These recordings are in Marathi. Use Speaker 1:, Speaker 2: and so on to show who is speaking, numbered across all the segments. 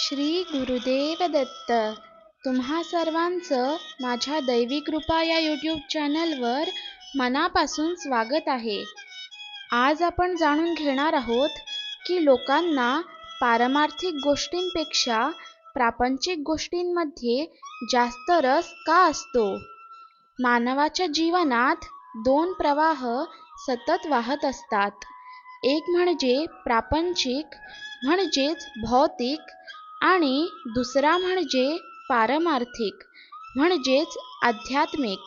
Speaker 1: श्री गुरुदेव दत्त. तुम्हा सर्वांचं माझ्या दैवी कृपा या यूट्यूब चॅनलवर मनापासून स्वागत आहे. आज आपण जाणून घेणार आहोत की लोकांना पारमार्थिक गोष्टींपेक्षा प्रापंचिक गोष्टींमध्ये जास्त रस का असतो. मानवाच्या जीवनात दोन प्रवाह सतत वाहत असतात. एक म्हणजे प्रापंचिक म्हणजेच भौतिक आणि दुसरा म्हणजे पारमार्थिक म्हणजेच आध्यात्मिक.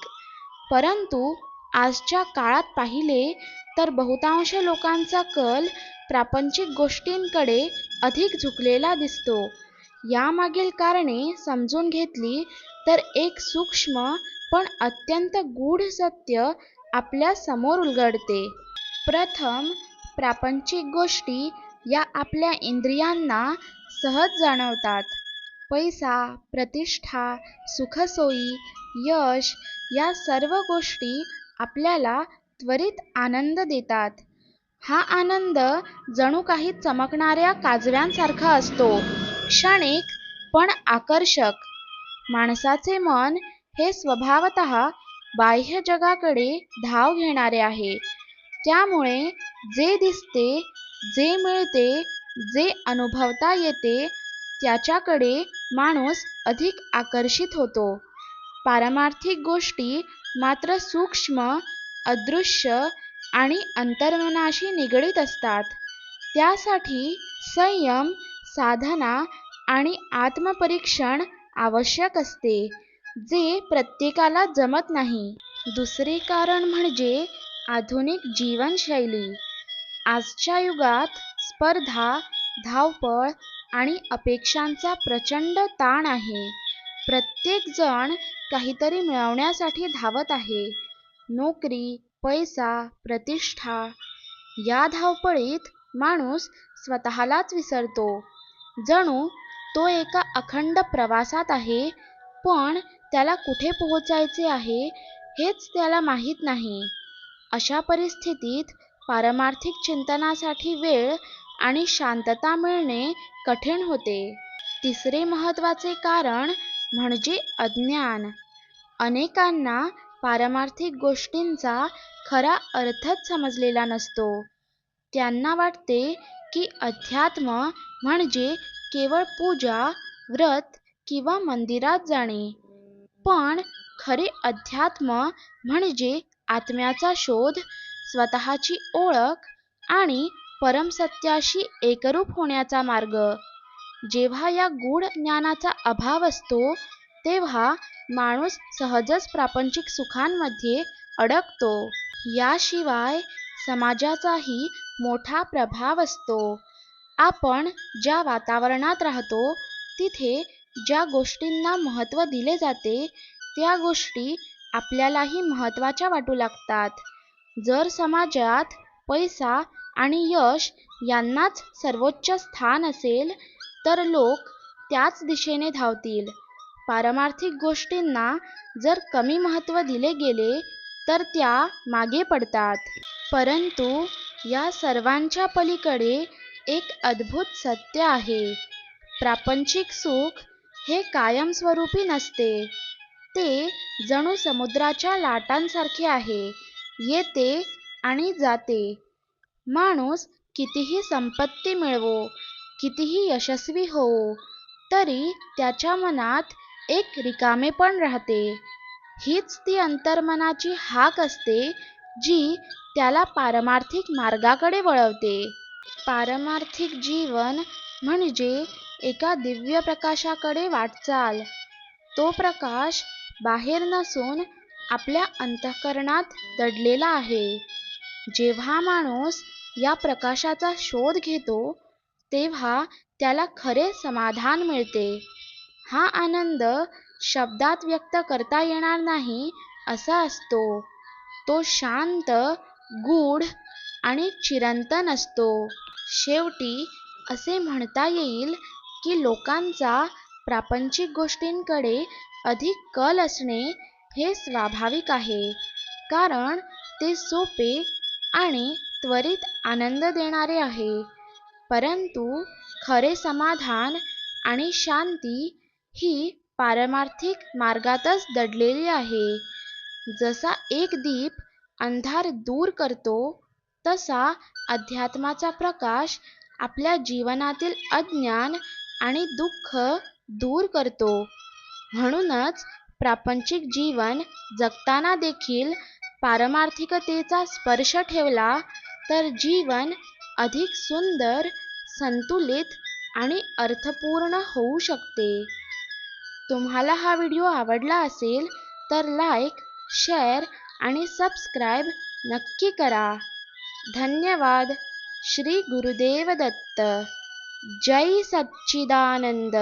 Speaker 1: परंतु आजच्या काळात पाहिले तर बहुतांश लोकांचा कल प्रापंचिक गोष्टींकडे अधिक झुकलेला दिसतो. यामागील कारणे समजून घेतली तर एक सूक्ष्म पण अत्यंत गूढ सत्य आपल्या समोर उलगडते. प्रथम, प्रापंचिक गोष्टी या आपल्या इंद्रियांना सहज जाणवतात. पैसा, प्रतिष्ठा, सुखसोयी, यश या सर्व गोष्टी आपल्याला त्वरित आनंद देतात. हा आनंद जणू काही चमकणाऱ्या काजव्यांसारखा असतो, क्षणिक पण आकर्षक. माणसाचे मन हे स्वभावतः बाह्य जगाकडे धाव घेणारे आहे. त्यामुळे जे दिसते, जे मिळते, जे अनुभवता येते त्याच्याकडे माणूस अधिक आकर्षित होतो. पारमार्थिक गोष्टी मात्र सूक्ष्म, अदृश्य आणि अंतर्मनाशी निगडीत असतात. त्यासाठी संयम, साधना आणि आत्मपरीक्षण आवश्यक असते, जे प्रत्येकाला जमत नाही. दुसरे कारण म्हणजे आधुनिक जीवनशैली. आजच्या युगात स्पर्धा, धावपळ आणि अपेक्षांचा प्रचंड ताण आहे. प्रत्येक जण काहीतरी मिळवण्यासाठी धावत आहे. नोकरी, पैसा, प्रतिष्ठा या धावपळीत माणूस स्वतःलाच विसरतो. जणू तो एका अखंड प्रवासात आहे, पण त्याला कुठे पोहोचायचे आहे हेच त्याला माहीत नाही. अशा परिस्थितीत पारमार्थिक चिंतनासाठी वेळ आणि शांतता मिळणे कठीण होते. तिसरे महत्त्वाचे कारण म्हणजे अज्ञान. अनेकांना पारमार्थिक गोष्टींचा खरा अर्थच समजलेला नसतो. त्यांना वाटते की अध्यात्म म्हणजे केवळ पूजा, व्रत किंवा मंदिरात जाणे. पण खरे अध्यात्म म्हणजे आत्म्याचा शोध, स्वतःची ओळख आणि परमसत्याशी एकरूप होण्याचा मार्ग. जेव्हा या गूढ ज्ञानाचा अभाव असतो, तेव्हा माणूस सहजच प्रापंचिक सुखांमध्ये अडकतो. याशिवाय समाजाचाही मोठा प्रभाव असतो. आपण ज्या वातावरणात राहतो, तिथे ज्या गोष्टींना महत्त्व दिले जाते, त्या गोष्टी आपल्यालाही महत्त्वाच्या वाटू लागतात. जर समाजात पैसा आणि यश यांनाच सर्वोच्च स्थान असेल, तर लोक त्याच दिशेने धावतील. पारमार्थिक गोष्टींना जर कमी महत्त्व दिले गेले, तर त्या मागे पडतात. परंतु या सर्वांच्या पलीकडे एक अद्भुत सत्य आहे. प्रापंचिक सुख हे कायमस्वरूपी नसते. ते जणू समुद्राच्या लाटांसारखे आहे, येते आणि जाते. माणूस कितीही संपत्ती मिळवो, कितीही यशस्वी होवो, तरी त्याच्या मनात एक रिकामेपण राहते. हीच ती अंतर्मनाची हाक असते, जी त्याला पारमार्थिक मार्गाकडे वळवते. पारमार्थिक जीवन म्हणजे एका दिव्य प्रकाशाकडे वाटचाल. तो प्रकाश बाहेर नसून आपल्या अंतःकरणात दडलेला आहे. जेव्हा माणूस या प्रकाशाचा शोध घेतो, तेव्हा त्याला खरे समाधान मिळते. हा आनंद शब्दात व्यक्त करता येणार नाही असा असतो. तो शांत, गूढ आणि चिरंतन असतो. शेवटी असे म्हणता येईल की लोकांचा प्रापंचिक गोष्टींकडे अधिक कल असणे हे स्वाभाविक आहे, कारण ते सोपे आणि त्वरित आनंद देणारे आहे. परंतु खरे समाधान आणि शांती ही पारमार्थिक मार्गातच दडलेली आहे. जसा एक दीप अंधार दूर करतो, तसा अध्यात्माचा प्रकाश आपल्या जीवनातील अज्ञान आणि दुःख दूर करतो. म्हणूनच प्रापंचिक जीवन जगताना देखील पारमार्थिकतेचा स्पर्श ठेवला तर जीवन अधिक सुंदर, संतुलित आणि अर्थपूर्ण होऊ शकते. तुम्हाला हा व्हिडिओ आवडला असेल तर लाईक, शेअर आणि सबस्क्राईब नक्की करा. धन्यवाद. श्री गुरुदेव दत्त. जय सच्चिदानंद.